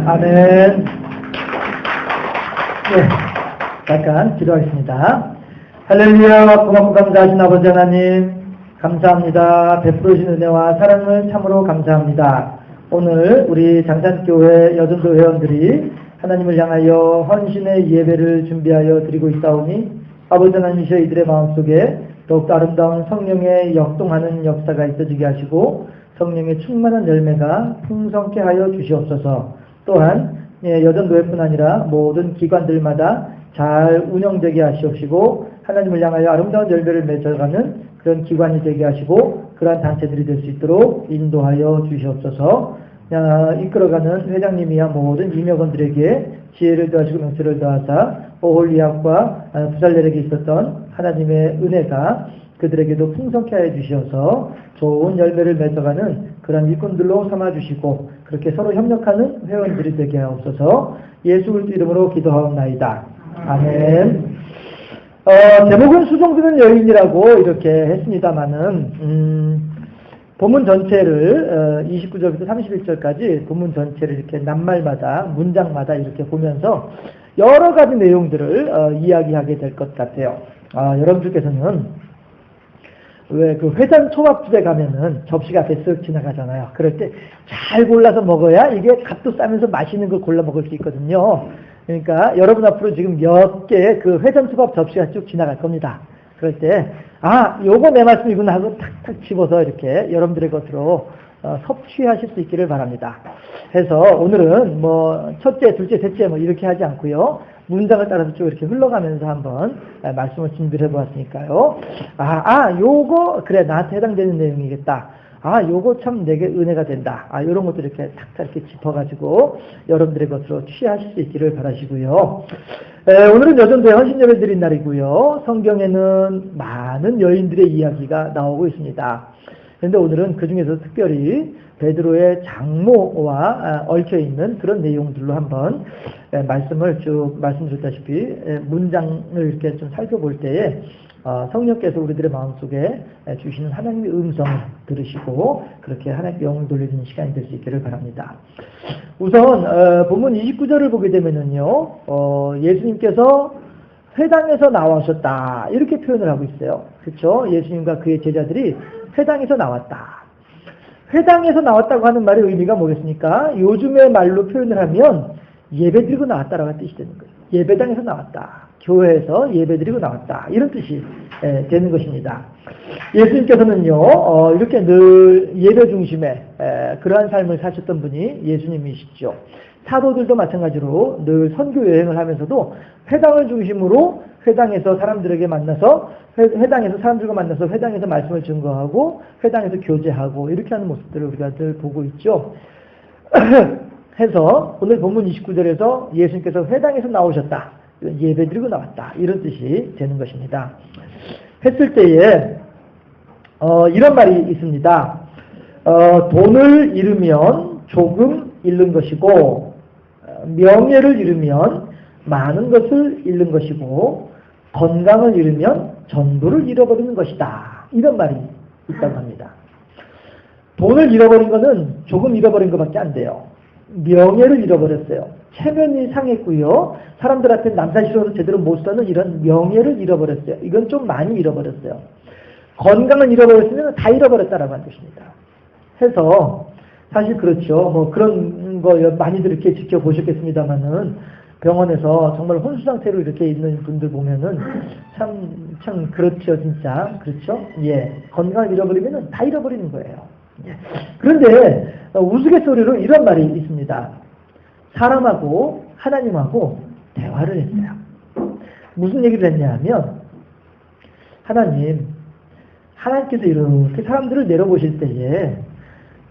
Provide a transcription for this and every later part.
아멘. 네, 잠깐 기도하겠습니다. 할렐루야. 고맙고 감사하신 아버지 하나님, 감사합니다. 베풀어주신 은혜와 사랑을 참으로 감사합니다. 오늘 우리 장산교회 여전도 회원들이 하나님을 향하여 헌신의 예배를 준비하여 드리고 있사오니 아버지 하나님이시여 이들의 마음속에 더욱 아름다운 성령의 역동하는 역사가 있어지게 하시고 성령의 충만한 열매가 풍성케 하여 주시옵소서. 또한 여전도회뿐 아니라 모든 기관들마다 잘 운영되게 하시옵시고 하나님을 향하여 아름다운 열매를 맺어가는 그런 기관이 되게 하시고 그러한 단체들이 될 수 있도록 인도하여 주시옵소서. 이끌어가는 회장님이야 모든 임역원들에게 지혜를 더하시고 명철을 더하사 오홀리압과 부살렐에게 있었던 하나님의 은혜가 그들에게도 풍성케 하여 주시어서 좋은 열매를 맺어가는 그런 일꾼들로 삼아주시고 그렇게 서로 협력하는 회원들이 되게 하옵소서. 예수 그리스도 이름으로 기도하옵나이다. 아멘. 제목은 수종드는 여인이라고 이렇게 했습니다마는 본문 전체를 29절부터 31절까지 본문 전체를 이렇게 낱말마다 문장마다 이렇게 보면서 여러 가지 내용들을 이야기하게 될 것 같아요. 여러분들께서는 왜 그 회전 초밥집에 가면은 접시가 앞에 쓱 지나가잖아요. 그럴 때 잘 골라서 먹어야 이게 값도 싸면서 맛있는 걸 골라 먹을 수 있거든요. 그러니까 여러분 앞으로 지금 몇 개의 그 회전 초밥 접시가 쭉 지나갈 겁니다. 그럴 때 요거 내 말씀이구나 하고 탁탁 집어서 이렇게 여러분들의 것으로 섭취하실 수 있기를 바랍니다. 해서 오늘은 뭐 첫째, 둘째, 셋째 뭐 이렇게 하지 않고요. 문장을 따라서 쭉 이렇게 흘러가면서 한번 말씀을 준비를 해보았으니까요. 요거 그래 나한테 해당되는 내용이겠다. 요거 참 내게 은혜가 된다. 요런 것들 이렇게 탁탁 이렇게 짚어가지고 여러분들의 것으로 취하실 수 있기를 바라시고요. 오늘은 여전도의 헌신예배 드린 날이고요. 성경에는 많은 여인들의 이야기가 나오고 있습니다. 그런데 오늘은 그 중에서 특별히 베드로의 장모와 얽혀있는 그런 내용들로 한번 말씀을 쭉 말씀드렸다시피 문장을 이렇게 좀 살펴볼 때에 성령께서 우리들의 마음속에 주시는 하나님의 음성을 들으시고 그렇게 하나님께 영을 돌려주는 시간이 될 수 있기를 바랍니다. 우선 본문 29절을 보게 되면은요, 예수님께서 회당에서 나오셨다 이렇게 표현을 하고 있어요. 그렇죠? 예수님과 그의 제자들이 회당에서 나왔다. 회당에서 나왔다고 하는 말의 의미가 뭐겠습니까? 요즘의 말로 표현을 하면 예배드리고 나왔다라는 뜻이 되는 거예요. 예배당에서 나왔다. 교회에서 예배드리고 나왔다. 이런 뜻이 되는 것입니다. 예수님께서는요, 이렇게 늘 예배 중심의 그러한 삶을 사셨던 분이 예수님이시죠. 사도들도 마찬가지로 늘 선교 여행을 하면서도 회당을 중심으로 회당에서 사람들에게 만나서 회당에서 사람들과 만나서 회당에서 말씀을 증거하고 회당에서 교제하고 이렇게 하는 모습들을 우리가 늘 보고 있죠. 해서 오늘 본문 29절에서 예수님께서 회당에서 나오셨다. 예배드리고 나왔다. 이런 뜻이 되는 것입니다. 했을 때에 이런 말이 있습니다. 돈을 잃으면 조금 잃는 것이고 명예를 잃으면 많은 것을 잃는 것이고 건강을 잃으면 전부를 잃어버리는 것이다. 이런 말이 있다고 합니다. 돈을 잃어버린 것은 조금 잃어버린 것밖에 안 돼요. 명예를 잃어버렸어요. 체면이 상했고요. 사람들한테 남사시로도 제대로 못 사는 이런 명예를 잃어버렸어요. 이건 좀 많이 잃어버렸어요. 건강을 잃어버렸으면 다 잃어버렸다라고 하는 뜻입니다. 해서 사실 그렇죠. 뭐 그런 거 많이들 이렇게 지켜보셨겠습니다만은 병원에서 정말 혼수 상태로 이렇게 있는 분들 보면은 참 그렇죠, 진짜. 그렇죠? 예. 건강을 잃어버리면은 다 잃어버리는 거예요. 예. 그런데 우스갯소리로 이런 말이 있습니다. 사람하고 하나님하고 대화를 했어요. 무슨 얘기를 했냐 하면 하나님께서 이렇게 사람들을 내려보실 때에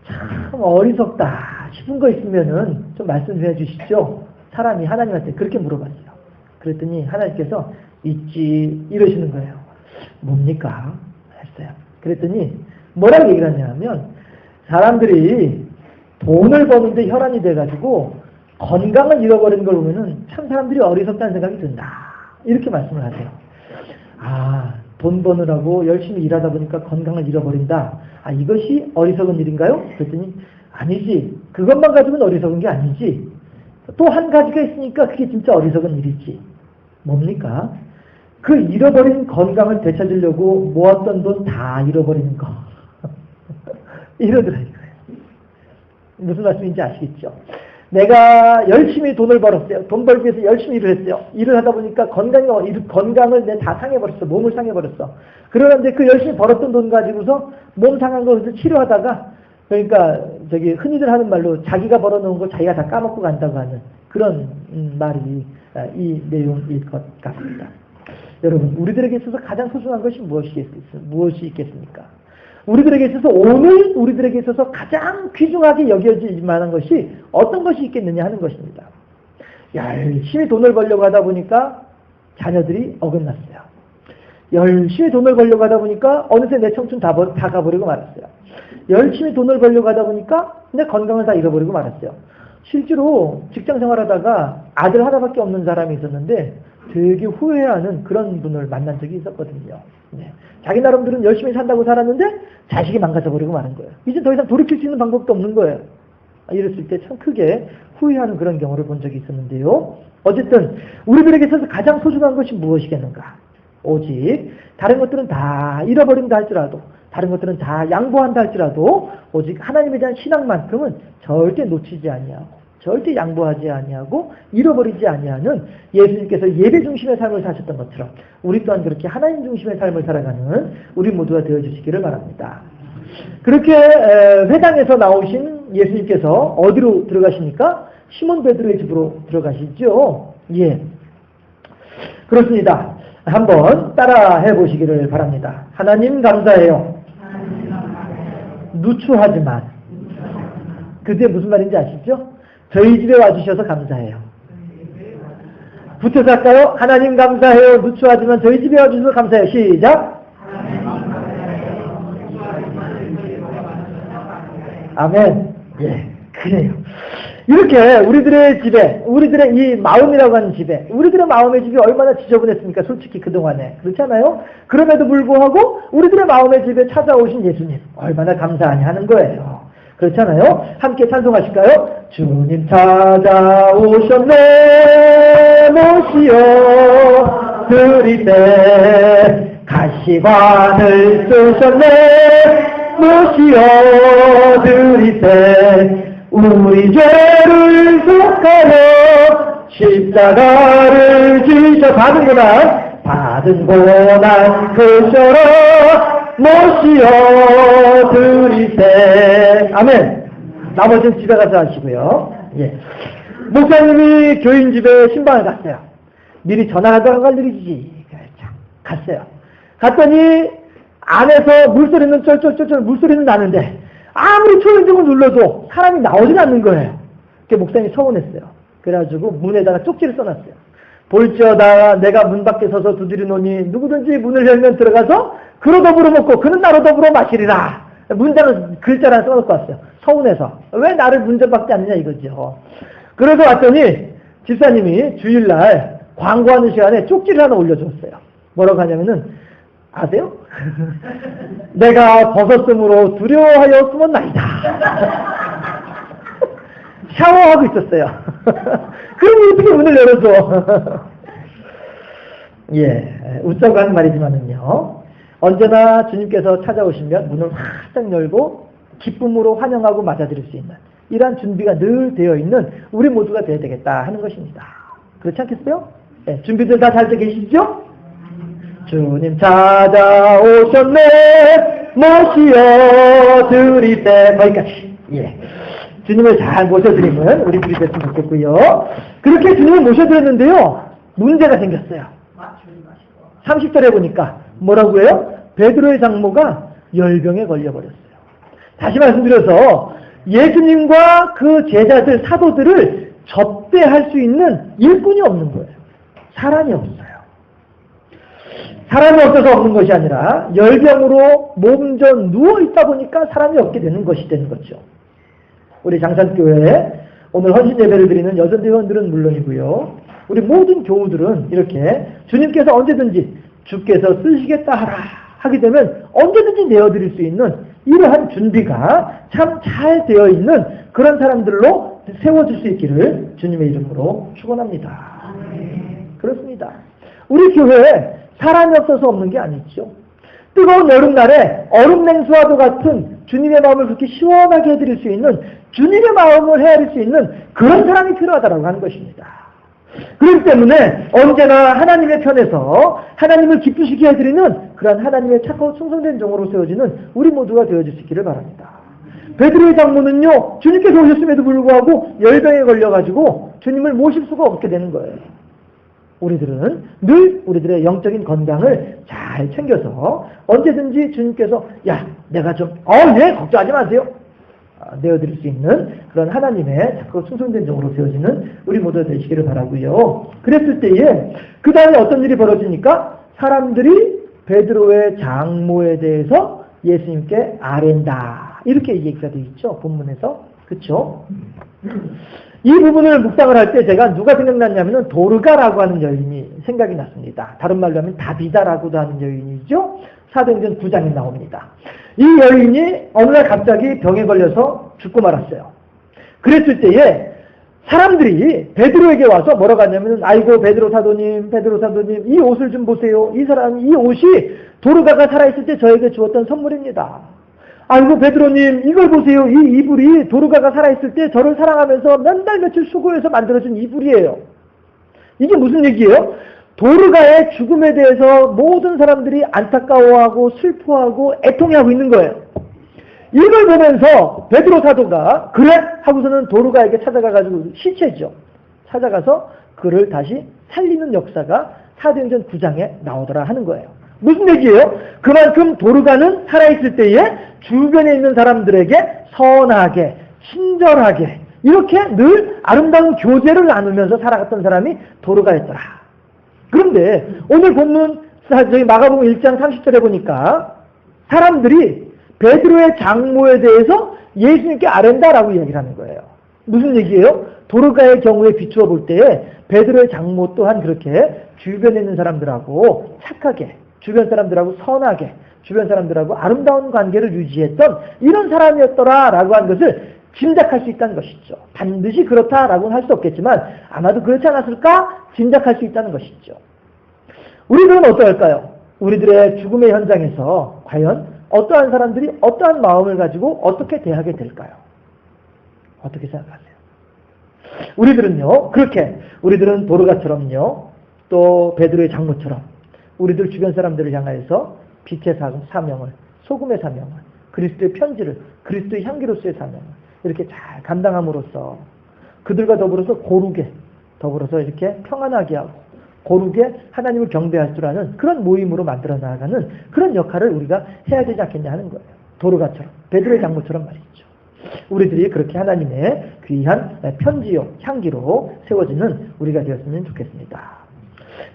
참 어리석다 싶은 거 있으면은 좀 말씀 좀 해주시죠. 사람이 하나님한테 그렇게 물어봤어요. 그랬더니 하나님께서 있지 이러시는 거예요. 뭡니까? 했어요. 그랬더니 뭐라고 얘기를 하냐면 사람들이 돈을 버는데 혈안이 돼가지고 건강을 잃어버리는 걸 보면은 참 사람들이 어리석다는 생각이 든다. 이렇게 말씀을 하세요. 돈 버느라고 열심히 일하다 보니까 건강을 잃어버린다. 이것이 어리석은 일인가요? 그랬더니 아니지. 그것만 가지고는 어리석은 게 아니지. 또 한 가지가 있으니까 그게 진짜 어리석은 일이지. 뭡니까? 그 잃어버린 건강을 되찾으려고 모았던 돈 다 잃어버리는 거. 이러더라고요. 무슨 말씀인지 아시겠죠? 내가 열심히 돈을 벌었어요. 돈 벌기 위해서 열심히 일을 했어요. 일을 하다 보니까 건강을 내 다 상해버렸어. 몸을 상해버렸어. 그러는데 그 열심히 벌었던 돈 가지고서 몸 상한 것을 치료하다가, 그러니까 흔히들 하는 말로 자기가 벌어놓은 거 자기가 다 까먹고 간다고 하는 그런 말이 이 내용일 것 같습니다. 여러분, 우리들에게 있어서 가장 소중한 것이 무엇이 있겠습니까? 우리들에게 있어서, 오늘 우리들에게 있어서 가장 귀중하게 여겨질 만한 것이 어떤 것이 있겠느냐 하는 것입니다. 열심히 돈을 벌려고 하다 보니까 자녀들이 어긋났어요. 열심히 돈을 벌려고 하다 보니까 어느새 내 청춘 다 가버리고 말았어요. 열심히 돈을 벌려고 하다 보니까 내 건강을 다 잃어버리고 말았어요. 실제로 직장 생활하다가 아들 하나밖에 없는 사람이 있었는데 되게 후회하는 그런 분을 만난 적이 있었거든요. 네. 자기 나름대로는 열심히 산다고 살았는데 자식이 망가져버리고 마는 거예요. 이제 더 이상 돌이킬 수 있는 방법도 없는 거예요. 이랬을 때 참 크게 후회하는 그런 경우를 본 적이 있었는데요. 어쨌든 우리들에게 있어서 가장 소중한 것이 무엇이겠는가? 오직 다른 것들은 다 잃어버린다 할지라도, 다른 것들은 다 양보한다 할지라도 오직 하나님에 대한 신앙만큼은 절대 놓치지 아니하고 절대 양보하지 아니하고 잃어버리지 아니하는 예수님께서 예배 중심의 삶을 사셨던 것처럼 우리 또한 그렇게 하나님 중심의 삶을 살아가는 우리 모두가 되어주시기를 바랍니다. 그렇게 회당에서 나오신 예수님께서 어디로 들어가십니까? 시몬 베드로의 집으로 들어가시죠. 예, 그렇습니다. 한번 따라해 보시기를 바랍니다. 하나님 감사해요. 누추하지만, 그게 무슨 말인지 아시죠? 저희 집에 와주셔서 감사해요. 붙여서 할까요? 하나님 감사해요. 누추하지만 저희 집에 와주셔서 감사해요. 시작. 아멘. 예, 그래요. 이렇게 우리들의 집에, 우리들의 이 마음이라고 하는 집에, 우리들의 마음의 집이 얼마나 지저분했습니까? 솔직히 그동안에. 그렇지 않아요? 그럼에도 불구하고 우리들의 마음의 집에 찾아오신 예수님, 얼마나 감사하냐 하는 거예요. 그렇잖아요? 함께 찬송하실까요? 주님 찾아오셨네, 모시어 드리때 가시관을 쓰셨네, 모시어 드리때 우리 죄를 속하여 십자가를 지셔 받은 고난 그셔로 모시어 드리세. 아멘. 나머지는 집에 가서 하시고요. 예. 목사님이 교인 집에 신방을 갔어요. 미리 전화하다가 갈 일이지. 갔어요. 갔더니 안에서 물소리는 쩔쩔쩔쩔 물소리는 나는데 아무리 초인종을 눌러도 사람이 나오질 않는 거예요. 그게 목사님이 서운했어요. 그래가지고 문에다가 쪽지를 써놨어요. 볼지어다 내가 문 밖에 서서 두드리노니 누구든지 문을 열면 들어가서 그로 더불어 먹고 그는 나로 더불어 마시리라. 문자는 글자를 하나 써놓고 왔어요. 서운해서. 왜 나를 문자밖에 안 내냐 이거죠. 그래서 왔더니 집사님이 주일날 광고하는 시간에 쪽지를 하나 올려줬어요. 뭐라고 하냐면은 아세요? 내가 벗었으므로 두려워하여 숨었나이다. 샤워하고 있었어요. 그럼 어떻게 문을 열어줘? 예, 웃자고 하는 말이지만은요. 언제나 주님께서 찾아오시면 문을 활짝 열고 기쁨으로 환영하고 맞아들일 수 있는 이러한 준비가 늘 되어 있는 우리 모두가 되어야 되겠다 하는 것입니다. 그렇지 않겠어요? 예, 준비들 다 잘 되어 계시죠? 주님 찾아오셨네, 모시어 드리세. 거기까지. 예. 주님을 잘 모셔드리면 우리 둘이 됐으면 좋겠고요. 그렇게 주님을 모셔드렸는데요. 문제가 생겼어요. 30절에 보니까 뭐라고 해요? 베드로의 장모가 열병에 걸려버렸어요. 다시 말씀드려서 예수님과 그 제자들, 사도들을 접대할 수 있는 일꾼이 없는 거예요. 사람이 없어요. 사람이 없어서 없는 것이 아니라 열병으로 몸전 누워있다 보니까 사람이 없게 되는 것이 되는 거죠. 우리 장산교회에 오늘 헌신 예배를 드리는 여전대원들은 물론이고요. 우리 모든 교우들은 이렇게 주님께서 언제든지 주께서 쓰시겠다 하게 되면 언제든지 내어드릴 수 있는 이러한 준비가 참 잘 되어 있는 그런 사람들로 세워질 수 있기를 주님의 이름으로 축원합니다. 그렇습니다. 우리 교회에 사람이 없어서 없는 게 아니죠. 뜨거운 여름날에 얼음 냉수와도 같은 주님의 마음을 그렇게 시원하게 해드릴 수 있는, 주님의 마음을 헤아릴 수 있는 그런 사람이 필요하다고 하는 것입니다. 그렇기 때문에 언제나 하나님의 편에서 하나님을 기쁘시게 해드리는 그런 하나님의 착하고 충성된 종으로 세워지는 우리 모두가 되어질 수 있기를 바랍니다. 베드로의 장모는요, 주님께서 오셨음에도 불구하고 열병에 걸려가지고 주님을 모실 수가 없게 되는 거예요. 우리들은 늘 우리들의 영적인 건강을 잘 챙겨서 언제든지 주님께서 내가 좀 걱정하지 마세요, 내어드릴 수 있는 그런 하나님의 착하고 충성된 종으로 세워지는 우리 모두가 되시기를 바라고요. 그랬을 때에 그 다음에 어떤 일이 벌어지니까 사람들이 베드로의 장모에 대해서 예수님께 아랜다, 이렇게 얘기가 되어 있죠, 본문에서. 그렇죠? 이 부분을 묵상을 할 때 제가 누가 생각났냐면은 도르가라고 하는 여인이 생각이 났습니다. 다른 말로 하면 다비다라고도 하는 여인이죠. 사도행전 9장에 나옵니다. 이 여인이 어느 날 갑자기 병에 걸려서 죽고 말았어요. 그랬을 때에 사람들이 베드로에게 와서 뭐라고 하냐면은, 아이고 베드로 사도님, 이 옷을 좀 보세요. 이 옷이 도르가가 살아있을 때 저에게 주었던 선물입니다. 아이고 베드로님, 이걸 보세요. 이 이불이 도르가가 살아있을 때 저를 사랑하면서 몇 달 며칠 수고해서 만들어준 이불이에요. 이게 무슨 얘기예요? 도르가의 죽음에 대해서 모든 사람들이 안타까워하고 슬퍼하고 애통해하고 있는 거예요. 이걸 보면서 베드로 사도가 그래? 하고서는 도르가에게 찾아가가지고, 시체죠, 찾아가서 그를 다시 살리는 역사가 사도행전 9장에 나오더라 하는 거예요. 무슨 얘기예요? 그만큼 도르가는 살아있을 때에 주변에 있는 사람들에게 선하게, 친절하게 이렇게 늘 아름다운 교제를 나누면서 살아갔던 사람이 도르가였더라. 그런데 오늘 본문 저희 마가복음 1장 30절에 보니까 사람들이 베드로의 장모에 대해서 예수님께 아랜다라고 이야기를 하는 거예요. 무슨 얘기예요? 도르가의 경우에 비추어 볼 때에 베드로의 장모 또한 그렇게 주변에 있는 사람들하고 착하게, 주변 사람들하고 선하게, 주변 사람들하고 아름다운 관계를 유지했던 이런 사람이었더라라고 하는 것을 짐작할 수 있다는 것이죠. 반드시 그렇다라고는 할 수 없겠지만 아마도 그렇지 않았을까 짐작할 수 있다는 것이죠. 우리들은 어떠할까요? 우리들의 죽음의 현장에서 과연 어떠한 사람들이 어떠한 마음을 가지고 어떻게 대하게 될까요? 어떻게 생각하세요? 우리들은요, 우리들은 도르가처럼요, 또 베드로의 장모처럼 우리들 주변 사람들을 향하여서 빛의 사명을, 소금의 사명을, 그리스도의 편지를, 그리스도의 향기로서의 사명을 이렇게 잘 감당함으로써 그들과 더불어서 더불어서 이렇게 평안하게 하고 고르게 하나님을 경배할 줄 아는 그런 모임으로 만들어 나가는 그런 역할을 우리가 해야 되지 않겠냐 하는 거예요. 도르가처럼, 베드로의 장모처럼 말이죠. 우리들이 그렇게 하나님의 귀한 편지요, 향기로 세워지는 우리가 되었으면 좋겠습니다.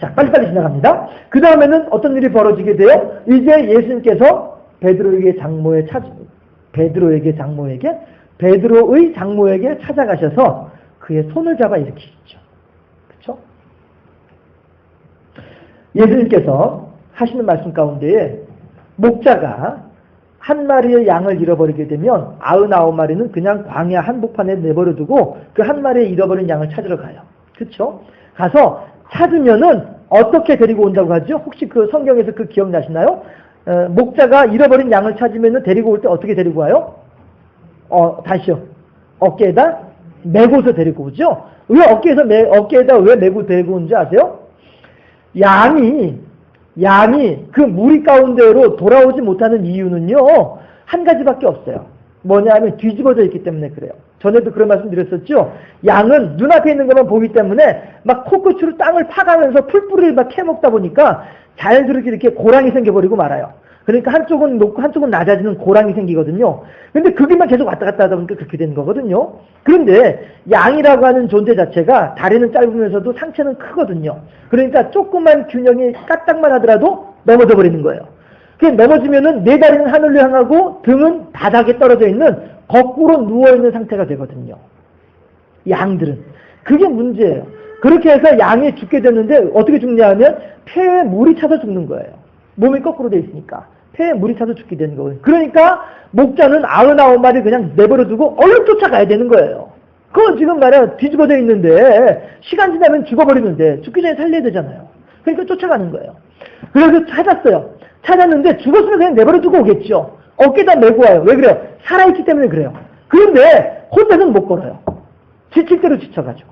자, 빨리빨리 지나갑니다. 그 다음에는 어떤 일이 벌어지게 돼요? 이제 예수님께서 베드로의 장모에게 찾아가셔서 그의 손을 잡아 일으키시죠. 그렇죠? 예수님께서 하시는 말씀 가운데에 목자가 한 마리의 양을 잃어버리게 되면 99마리는 그냥 광야 한복판에 내버려두고 그 한 마리의 잃어버린 양을 찾으러 가요. 그렇죠? 가서 찾으면은 어떻게 데리고 온다고 하죠? 혹시 그 성경에서 그 기억나시나요? 목자가 잃어버린 양을 찾으면은 데리고 올 때 어떻게 데리고 와요? 다시요. 어깨에다 메고서 데리고 오죠? 왜 어깨에다 왜 메고 데리고 오는지 아세요? 양이 그 무리 가운데로 돌아오지 못하는 이유는요, 한 가지밖에 없어요. 뭐냐면 뒤집어져 있기 때문에 그래요. 전에도 그런 말씀 드렸었죠. 양은 눈앞에 있는 것만 보기 때문에 막 코끝으로 땅을 파가면서 풀뿌리를 막 캐먹다 보니까 자연스럽게 이렇게 고랑이 생겨버리고 말아요. 그러니까 한쪽은 높고 한쪽은 낮아지는 고랑이 생기거든요. 근데 그게만 계속 왔다 갔다 하다 보니까 그렇게 되는 거거든요. 그런데 양이라고 하는 존재 자체가 다리는 짧으면서도 상체는 크거든요. 그러니까 조그만 균형이 까딱만 하더라도 넘어져 버리는 거예요. 넘어지면은 네 다리는 하늘로 향하고 등은 바닥에 떨어져 있는 거꾸로 누워있는 상태가 되거든요. 양들은. 그게 문제예요. 그렇게 해서 양이 죽게 됐는데 어떻게 죽냐 하면 폐에 물이 차서 죽는 거예요. 몸이 거꾸로 돼 있으니까. 폐에 물이 차서 죽게 되는 거예요. 그러니까 목자는 99마리 그냥 내버려두고 얼른 쫓아가야 되는 거예요. 그건 지금 말이야 뒤집어져 있는데 시간 지나면 죽어버리는데 죽기 전에 살려야 되잖아요. 그러니까 쫓아가는 거예요. 그래서 찾았어요. 찾았는데 죽었으면 그냥 내버려 두고 오겠죠. 어깨에다 메고 와요. 왜 그래요? 살아있기 때문에 그래요. 그런데 혼자서는 못 걸어요. 지칠 대로 지쳐가지고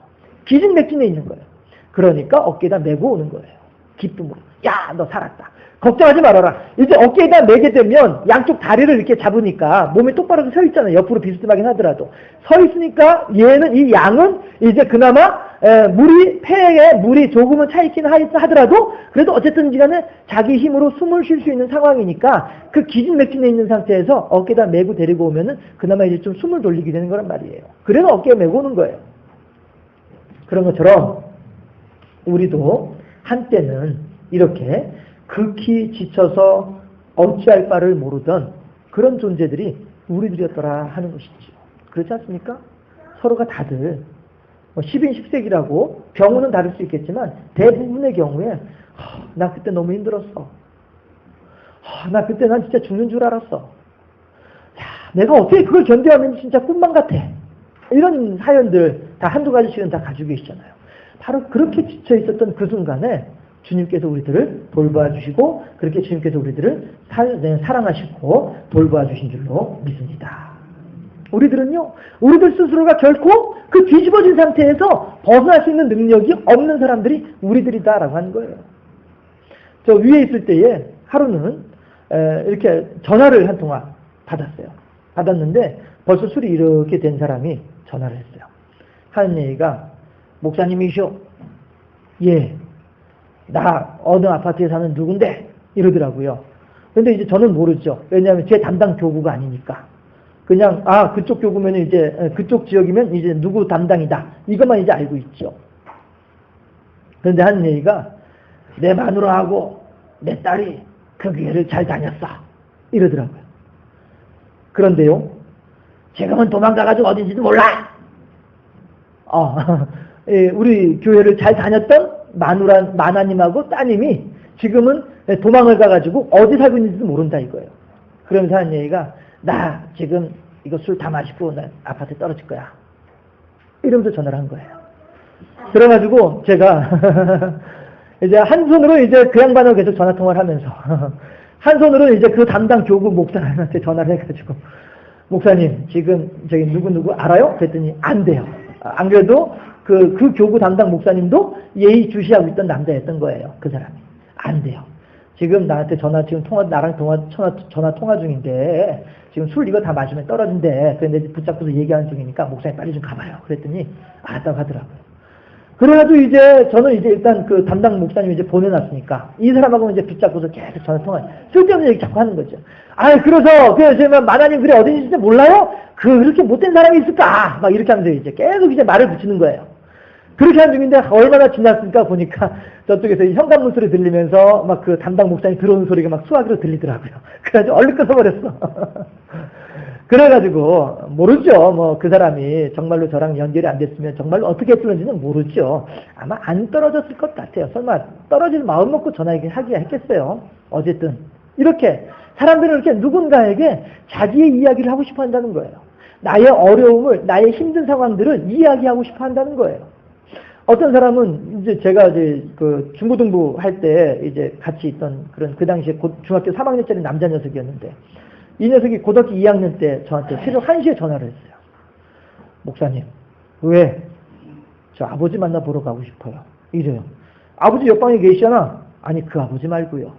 기진맥진해 있는 거예요. 그러니까 어깨에다 메고 오는 거예요. 기쁨으로. 야, 너 살았다. 걱정하지 말아라. 이제 어깨에다 메게 되면 양쪽 다리를 이렇게 잡으니까 몸이 똑바로 서 있잖아요. 옆으로 비스듬하긴 하더라도. 서 있으니까 얘는, 이 양은 이제 그나마 폐에 물이 조금은 차 있긴 하더라도 그래도 어쨌든 간에 자기 힘으로 숨을 쉴 수 있는 상황이니까 그 기진맥진해 있는 상태에서 어깨에다 메고 데리고 오면은 그나마 이제 좀 숨을 돌리게 되는 거란 말이에요. 그래서 어깨에 메고 오는 거예요. 그런 것처럼 우리도 한때는 이렇게 극히 지쳐서 어찌할 바를 모르던 그런 존재들이 우리들이었더라 하는 것이죠. 그렇지 않습니까? 서로가 다들 10인 10색이라고 경우는 다를 수 있겠지만 대부분의 경우에 나 그때 너무 힘들었어. 나 그때 난 진짜 죽는 줄 알았어. 야, 내가 어떻게 그걸 견뎌하면 진짜 꿈만 같아. 이런 사연들 다 한두 가지씩은 다 가지고 계시잖아요. 바로 그렇게 지쳐 있었던 그 순간에 주님께서 우리들을 돌봐 주시고 그렇게 주님께서 우리들을 사랑하시고 돌봐 주신 줄로 믿습니다. 우리들은요, 우리들 스스로가 결코 그 뒤집어진 상태에서 벗어날 수 있는 능력이 없는 사람들이 우리들이다라고 하는 거예요. 저 위에 있을 때에 하루는 이렇게 전화를 한 통화 받았어요. 받았는데 벌써 술이 이렇게 된 사람이 전화를 했어요. 하는 얘기가 목사님이시오. 예. 나 어느 아파트에 사는 누군데 이러더라고요. 근데 이제 저는 모르죠. 왜냐하면 제 담당 교구가 아니니까. 그냥 그쪽 교구면 이제 그쪽 지역이면 이제 누구 담당이다. 이것만 이제 알고 있죠. 그런데 하는 얘기가 내 마누라하고 내 딸이 그 교회를 잘 다녔어. 이러더라고요. 그런데요. 지금은 도망가가지고 어딘지도 몰라. 예, 우리 교회를 잘 다녔던 마나님하고 따님이 지금은 도망을 가가지고 어디 살고 있는지도 모른다 이거예요. 그러면서 하는 얘기가 나 지금 이거 술 다 마시고 나 아파트에 떨어질 거야. 이러면서 전화를 한 거예요. 그래가지고 제가 이제 한 손으로 이제 그 양반하고 계속 전화 통화를 하면서 한 손으로 이제 그 담당 교구 목사님한테 전화를 해가지고 목사님 지금 저기 누구 알아요? 그랬더니 안 돼요. 안 그래도 그 교구 담당 목사님도 예의 주시하고 있던 남자였던 거예요. 그 사람이. 안 돼요. 지금 나한테 나랑 전화 통화 중인데, 지금 술 이거 다 마시면 떨어진대. 그런데 붙잡고서 얘기하는 중이니까 목사님 빨리 좀 가봐요. 그랬더니, 알았다고 하더라고요. 그래가지고 이제, 저는 이제 일단 그 담당 목사님 이제 보내놨으니까, 이 사람하고 이제 붙잡고서 계속 전화 통화, 쓸데없는 얘기 자꾸 하는 거죠. 그래서 마나님 그래 어딘지 진짜 몰라요? 그렇게 못된 사람이 있을까? 막 이렇게 하면서 이제 계속 이제 말을 붙이는 거예요. 그렇게 하는 중인데 얼마나 지났을까 보니까 저쪽에서 현관문 소리 들리면서 막 그 담당 목사님 들어오는 소리가 막 수화기로 들리더라고요. 그래가지고 얼른 끊어버렸어. 그래가지고 모르죠. 뭐 그 사람이 정말로 저랑 연결이 안 됐으면 정말로 어떻게 했을는지는 모르죠. 아마 안 떨어졌을 것 같아요. 설마 떨어질 마음 먹고 전화하기가 했겠어요. 어쨌든 이렇게 사람들은 이렇게 누군가에게 자기의 이야기를 하고 싶어 한다는 거예요. 나의 어려움을, 나의 힘든 상황들을 이야기하고 싶어 한다는 거예요. 어떤 사람은 이제 제가 이제 그 중고등부 할 때 이제 같이 있던 그런 그 당시에 중학교 3학년짜리 남자 녀석이었는데 이 녀석이 고등학교 2학년 때 저한테 새벽 1시에 전화를 했어요. 목사님, 왜? 저 아버지 만나 보러 가고 싶어요. 이래요. 아버지 옆방에 계시잖아. 아니 그 아버지 말고요.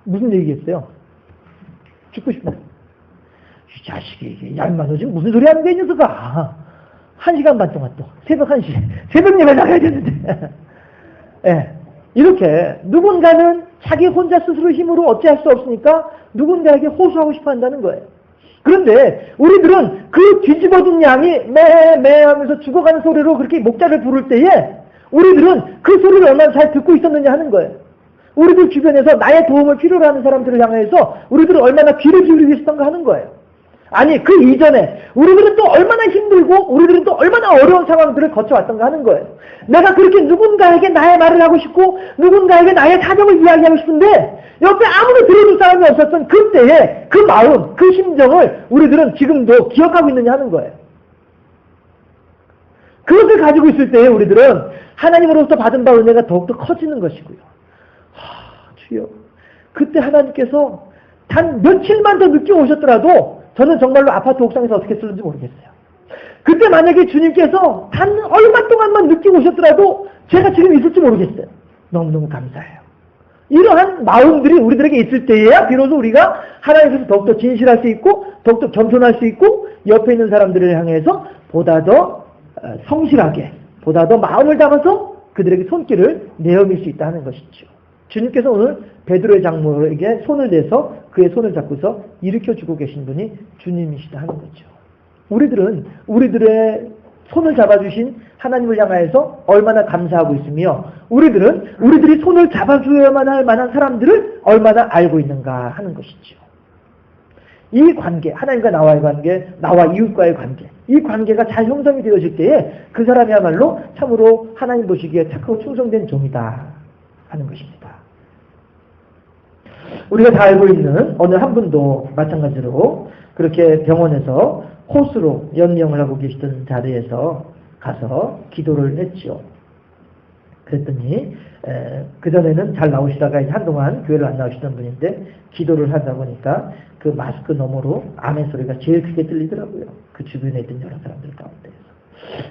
무슨 얘기겠어요? 죽고 싶다. 이 자식이 이게 얄만 너 지금 무슨 소리 하는 거야 이 녀석아. 1시간 반 동안 또 새벽 1시 새벽 예배 나가야 되는데 예, 이렇게 누군가는 자기 혼자 스스로 힘으로 어찌할 수 없으니까 누군가에게 호소하고 싶어 한다는 거예요. 그런데 우리들은 그 뒤집어진 양이 매 하면서 죽어가는 소리로 그렇게 목자를 부를 때에 우리들은 그 소리를 얼마나 잘 듣고 있었느냐 하는 거예요. 우리들 주변에서 나의 도움을 필요로 하는 사람들을 향해서 우리들은 얼마나 귀를 기울이고 있었던가 하는 거예요. 아니 그 이전에 우리들은 또 얼마나 힘들고 우리들은 또 얼마나 어려운 상황들을 거쳐왔던가 하는 거예요. 내가 그렇게 누군가에게 나의 말을 하고 싶고 누군가에게 나의 사정을 이야기하고 싶은데 옆에 아무도 들어줄 사람이 없었던 그때의 그 마음, 그 심정을 우리들은 지금도 기억하고 있느냐 하는 거예요. 그것을 가지고 있을 때에 우리들은 하나님으로부터 받은 바 은혜가 더욱더 커지는 것이고요. 주여, 그때 하나님께서 단 며칠만 더 늦게 오셨더라도 저는 정말로 아파트 옥상에서 어떻게 쓰는지 모르겠어요. 그때 만약에 주님께서 단 얼마 동안만 늦게 오셨더라도 제가 지금 있을지 모르겠어요. 너무너무 감사해요. 이러한 마음들이 우리들에게 있을 때에야 비로소 우리가 하나님께서 더욱더 진실할 수 있고 더욱더 겸손할 수 있고 옆에 있는 사람들을 향해서 보다 더 성실하게 보다 더 마음을 담아서 그들에게 손길을 내어밀 수 있다는 것이죠. 주님께서 오늘 베드로의 장모에게 손을 내서 그의 손을 잡고서 일으켜주고 계신 분이 주님이시다 하는 거죠. 우리들은 우리들의 손을 잡아주신 하나님을 향하여서 얼마나 감사하고 있으며 우리들은 우리들이 손을 잡아줘야만 할 만한 사람들을 얼마나 알고 있는가 하는 것이죠. 이 관계, 하나님과 나와의 관계, 나와 이웃과의 관계, 이 관계가 잘 형성이 되어질 때에 그 사람이야말로 참으로 하나님 보시기에 착하고 충성된 종이다 하는 것입니다. 우리가 다 알고 있는 어느 한 분도 마찬가지로 그렇게 병원에서 호스로 연명을 하고 계시던 자리에서 가서 기도를 했죠. 그랬더니 그전에는 잘 나오시다가 한동안 교회를 안 나오시던 분인데 기도를 하다 보니까 그 마스크 너머로 아멘 소리가 제일 크게 들리더라고요. 그 주변에 있던 여러 사람들 가운데에서.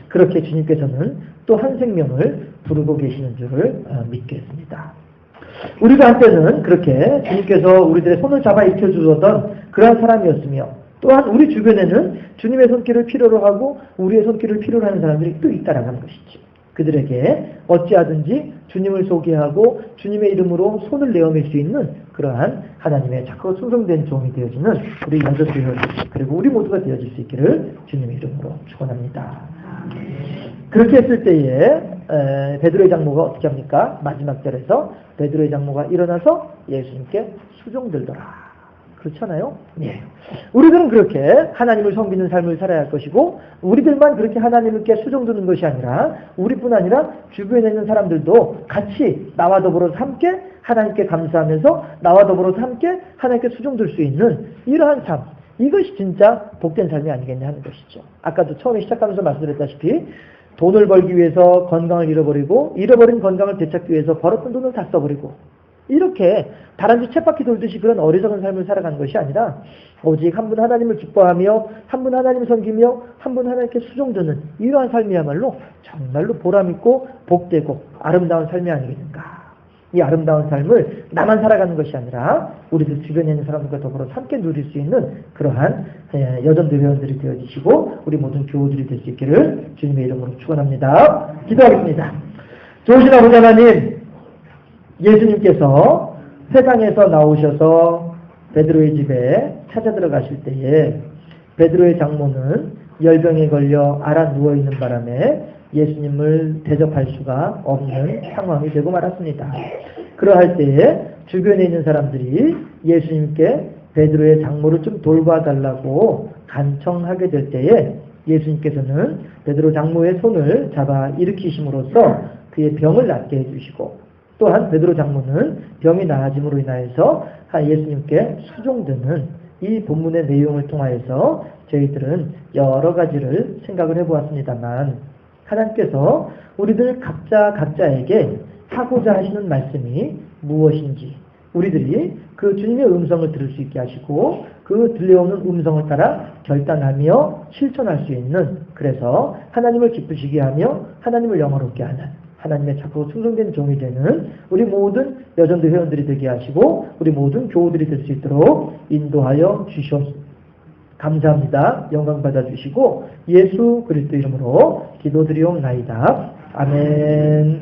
그렇게 주님께서는 또 한 생명을 부르고 계시는 줄을 믿겠습니다. 우리도 한때는 그렇게 주님께서 우리들의 손을 잡아 익혀주었던 그러한 사람이었으며 또한 우리 주변에는 주님의 손길을 필요로 하고 우리의 손길을 필요로 하는 사람들이 또 있다라는 것이죠. 그들에게 어찌하든지 주님을 소개하고 주님의 이름으로 손을 내어밀 수 있는 그러한 하나님의 착하고 충성된 종이 되어지는 우리 연전교회 그리고 우리 모두가 되어질 수 있기를 주님의 이름으로 축원합니다. 그렇게 했을 때에 베드로의 장모가 어떻게 합니까? 마지막 절에서 베드로의 장모가 일어나서 예수님께 수종들더라. 그렇잖아요? 예. 우리들은 그렇게 하나님을 섬기는 삶을 살아야 할 것이고 우리들만 그렇게 하나님께 수종드는 것이 아니라 우리뿐 아니라 주변에 있는 사람들도 같이 나와 더불어서 함께 하나님께 감사하면서 나와 더불어서 함께 하나님께 수종들 수 있는 이러한 삶, 이것이 진짜 복된 삶이 아니겠냐 하는 것이죠. 아까도 처음에 시작하면서 말씀드렸다시피 돈을 벌기 위해서 건강을 잃어버리고 잃어버린 건강을 되찾기 위해서 벌었던 돈을 다 써버리고 이렇게 다람쥐 쳇바퀴 돌듯이 그런 어리석은 삶을 살아가는 것이 아니라 오직 한 분 하나님을 기뻐하며 한 분 하나님을 섬기며 한 분 하나님께 수종드는 이러한 삶이야말로 정말로 보람있고 복되고 아름다운 삶이 아니겠는가. 이 아름다운 삶을 나만 살아가는 것이 아니라 우리들 주변에 있는 사람들과 더불어 함께 누릴 수 있는 그러한 여전대 회원들이 되어주시고 우리 모든 교우들이 될 수 있기를 주님의 이름으로 축원합니다. 기도하겠습니다. 좋으신 아버지 하나님, 예수님께서 세상에서 나오셔서 베드로의 집에 찾아 들어가실 때에 베드로의 장모는 열병에 걸려 앓아 누워있는 바람에 예수님을 대접할 수가 없는 상황이 되고 말았습니다. 그러할 때에 주변에 있는 사람들이 예수님께 베드로의 장모를 좀 돌봐달라고 간청하게 될 때에 예수님께서는 베드로 장모의 손을 잡아 일으키심으로써 그의 병을 낫게 해주시고 또한 베드로 장모는 병이 나아짐으로 인하여서 예수님께 수종드는 이 본문의 내용을 통하여서 저희들은 여러 가지를 생각을 해보았습니다만 하나님께서 우리들 각자에게 하고자 하시는 말씀이 무엇인지 우리들이 그 주님의 음성을 들을 수 있게 하시고 그 들려오는 음성을 따라 결단하며 실천할 수 있는 그래서 하나님을 기쁘시게 하며 하나님을 영화롭게 하는 하나님의 착하고 충성된 종이 되는 우리 모든 여전대 회원들이 되게 하시고 우리 모든 교우들이 될 수 있도록 인도하여 주시옵소서. 감사합니다. 영광 받아주시고 예수 그리스도 이름으로 기도드리옵나이다. 아멘.